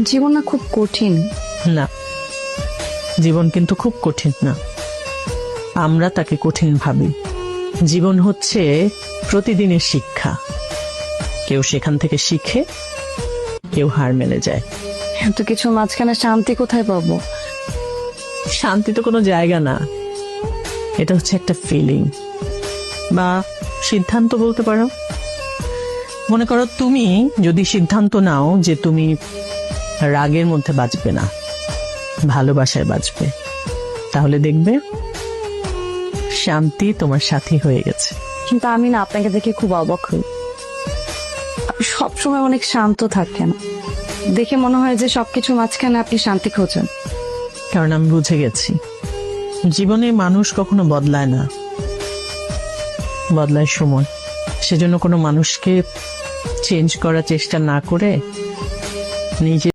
জীবন না খুব কঠিন। না, জীবন কিন্তু খুব কঠিন না, আমরা তাকে কঠিন ভাবি। জীবন হচ্ছে প্রতিদিনের শিক্ষা, কেউ সেখান থেকে শিখে, কেউ হার মেনে যায়। এত কিছু মাঝখানে শান্তি কোথায় পাবো? শান্তি তো কোনো জায়গা না, এটা হচ্ছে একটা ফিলিং বা সিদ্ধান্ত বলতে পারো। মনে করো তুমি যদি সিদ্ধান্ত নাও যে তুমি রাগের মধ্যে বাঁচবে না, ভালোবাসায় বাঁচবে, তাহলে দেখবে শান্তি তোমার সাথী হয়ে গেছে। কিন্তু আমি না আপনাকে দেখে খুব অবাক হই। আপনি সবসময় অনেক শান্ত থাকেন, দেখে মনে হয় যে সবকিছু মাঝখানে আপনি শান্তি খোঁজেন। কারণ আমি বুঝে গেছি জীবনে মানুষ কখনো বদলায় না, বদলায় সময়। সেজন্য কোনো মানুষকে চেঞ্জ করার চেষ্টা না করে নিজে